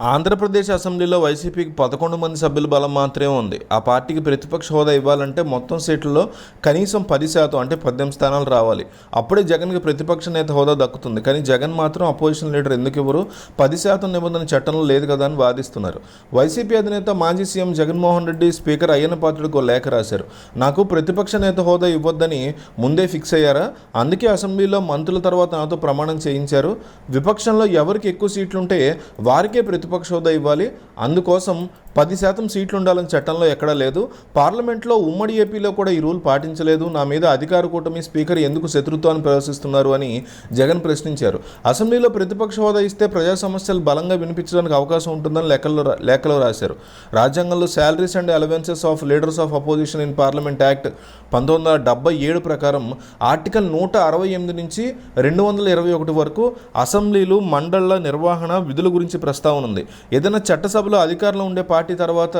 ఆంధ్రప్రదేశ్ అసెంబ్లీలో వైసీపీకి 11 మంది సభ్యుల బలం మాత్రమే ఉంది. ఆ పార్టీకి ప్రతిపక్ష హోదా ఇవ్వాలంటే మొత్తం సీట్లలో కనీసం 10% అంటే 18 స్థానాలు రావాలి. అప్పుడే జగన్కి ప్రతిపక్ష నేత హోదా దక్కుతుంది. కానీ జగన్ మాత్రం అపోజిషన్ లీడర్ ఎందుకు ఇవ్వరు? 10% నిబంధన చట్టంలో లేదు కదా అని వాదిస్తున్నారు. వైసీపీ అధినేత మాజీ సీఎం జగన్మోహన్ రెడ్డి స్పీకర్ అయ్యన్న పాత్రుడికి ఓ లేఖ రాశారు. నాకు ప్రతిపక్ష నేత హోదా ఇవ్వొద్దని ముందే ఫిక్స్ అయ్యారా? అందుకే అసెంబ్లీలో మంత్రుల తర్వాత నాతో ప్రమాణం చేయించారు. విపక్షంలో ఎవరికి ఎక్కువ సీట్లుంటే వారికే ప్రతిపక్ష హోదా ఇవ్వాలి. అందుకోసం 10% సీట్లు ఉండాలని చట్టంలో ఎక్కడా లేదు. పార్లమెంట్లో ఉమ్మడి ఏపీలో కూడా ఈ రూల్ పాటించలేదు. నా మీద అధికార కూటమి స్పీకర్ ఎందుకు శత్రుత్వాన్ని ప్రదర్శిస్తున్నారు అని జగన్ ప్రశ్నించారు. అసెంబ్లీలో ప్రతిపక్ష హోదా ఇస్తే ప్రజా సమస్యలు బలంగా వినిపించడానికి అవకాశం ఉంటుందని లేఖలో రాశారు. రాజ్యాంగంలో salaries and allowances of leaders of opposition in parliament act 1977 ప్రకారం ఆర్టికల్ 168 నుంచి 221 వరకు అసెంబ్లీలు మండళ్ల నిర్వహణ విధుల గురించి ప్రస్తావన ఉంది. ఏదైనా చట్టసభలో అధికారంలో ఉండే పార్టీ తర్వాత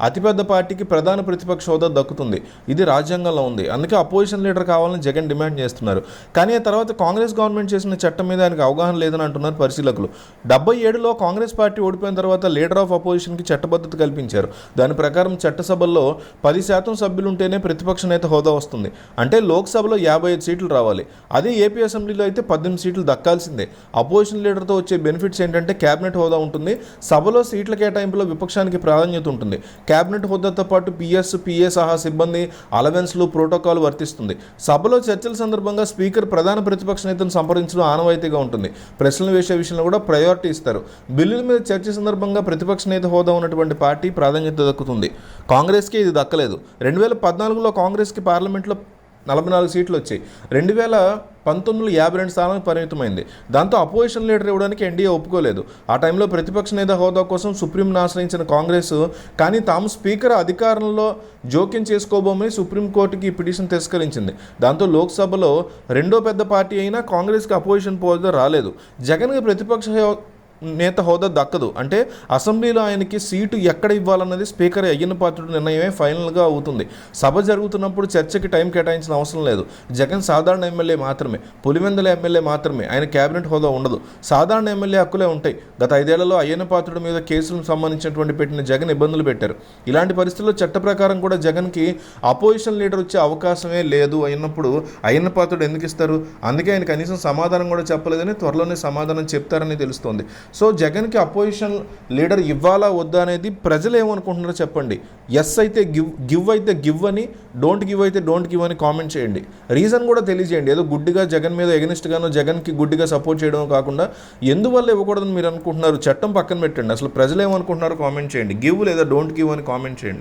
అతిపెద్ద పార్టీకి ప్రధాన ప్రతిపక్ష హోదా దక్కుతుంది. ఇది రాజ్యాంగంలో ఉంది. అందుకే అపోజిషన్ లీడర్ కావాలని జగన్ డిమాండ్ చేస్తున్నారు. కానీ ఆ తర్వాత కాంగ్రెస్ గవర్నమెంట్ చేసిన చట్టం మీద ఆయనకు అవగాహన లేదని అంటున్నారు పరిశీలకులు. 77లో కాంగ్రెస్ పార్టీ ఓడిపోయిన తర్వాత లీడర్ ఆఫ్ అపోజిషన్కి చట్టబద్ధత కల్పించారు. దాని ప్రకారం చట్టసభల్లో 10% సభ్యులు ఉంటేనే ప్రతిపక్ష నేత హోదా వస్తుంది. అంటే లోక్సభలో 55 సీట్లు రావాలి. అదే ఏపీ అసెంబ్లీలో అయితే 18 సీట్లు దక్కాల్సిందే. అపోజిషన్ లీడర్తో వచ్చే బెనిఫిట్స్ ఏంటంటే క్యాబినెట్ హోదా ఉంటుంది. సభలో సీట్ల కేటాయింపులో విపక్షానికి ప్రాధాన్యత ఉంటుంది. క్యాబినెట్ హోదాతో పాటు పిఏ సహా సిబ్బంది అలవెన్స్లు ప్రోటోకాల్ వర్తిస్తుంది. సభలో చర్చల సందర్భంగా స్పీకర్ ప్రధాన ప్రతిపక్ష నేతను సంప్రదించడం ఆనవాయితీగా ఉంటుంది. ప్రశ్నలు వేసే విషయంలో కూడా ప్రయారిటీ ఇస్తారు. బిల్లుల మీద చర్చ సందర్భంగా ప్రతిపక్ష నేత హోదా ఉన్నటువంటి పార్టీ ప్రాధాన్యత దక్కుతుంది. కాంగ్రెస్కి ఇది దక్కలేదు. 2014లో కాంగ్రెస్కి పార్లమెంట్లో 44 సీట్లు వచ్చాయి. 2019లో 52 స్థానాలకు పరిమితమైంది. దాంతో అపోజిషన్ లీడర్ ఇవ్వడానికి ఎన్డీఏ ఒప్పుకోలేదు. ఆ టైంలో ప్రతిపక్ష నేత హోదా కోసం సుప్రీంను ఆశ్రయించిన కాంగ్రెస్ కానీ తాము స్పీకర్ అధికారంలో జోక్యం చేసుకోబోమని సుప్రీంకోర్టుకి పిటిషన్ తిరస్కరించింది. దాంతో లోక్సభలో రెండో పెద్ద పార్టీ అయినా కాంగ్రెస్కి అపోజిషన్ హోదా రాలేదు. జగన్కి ప్రతిపక్ష నేత హోదా దక్కదు. అంటే అసెంబ్లీలో ఆయనకి సీటు ఎక్కడ ఇవ్వాలన్నది స్పీకర్ అయ్యన్న పాత్రుడి నిర్ణయమే ఫైనల్గా అవుతుంది. సభ జరుగుతున్నప్పుడు చర్చకి టైం కేటాయించిన అవసరం లేదు. జగన్ సాధారణ ఎమ్మెల్యే మాత్రమే, పులివెందుల ఎమ్మెల్యే మాత్రమే. ఆయన క్యాబినెట్ హోదా ఉండదు. సాధారణ ఎమ్మెల్యే హక్కులే ఉంటాయి. గత 5 ఏళ్లలో అయ్యన్న పాత్రుడి మీద కేసులకు సంబంధించినటువంటి పెట్టిన జగన్ ఇబ్బందులు పెట్టారు. ఇలాంటి పరిస్థితుల్లో చట్ట ప్రకారం కూడా జగన్కి అపోజిషన్ లీడర్ వచ్చే అవకాశమే లేదు అయినప్పుడు అయ్యన్న పాత్రుడు ఎందుకు ఇస్తారు? అందుకే ఆయన కనీసం సమాధానం కూడా చెప్పలేదని త్వరలోనే సమాధానం చెప్తారని తెలుస్తోంది. సో జగన్కి అపోజిషన్ లీడర్ ఇవ్వాలా వద్దా అనేది ప్రజలు ఏమనుకుంటున్నారో చెప్పండి. ఎస్ అయితే గివ్ అయితే గివ్ అని, డోంట్ గివ్ అయితే డోంట్ గివ్ అని కామెంట్ చేయండి. రీజన్ కూడా తెలియజేయండి. ఏదో గుడ్డిగా జగన్ మీద ఎగనిస్ట్గానో జగన్కి గుడ్డిగా సపోర్ట్ చేయడం కాకుండా ఎందువల్ల ఇవ్వకూడదని మీరు అనుకుంటున్నారు చట్టం పక్కన పెట్టండి. అసలు ప్రజలు ఏమనుకుంటున్నారో కామెంట్ చేయండి. గివ్ లేదా డోంట్ గివ్ అని కామెంట్ చేయండి.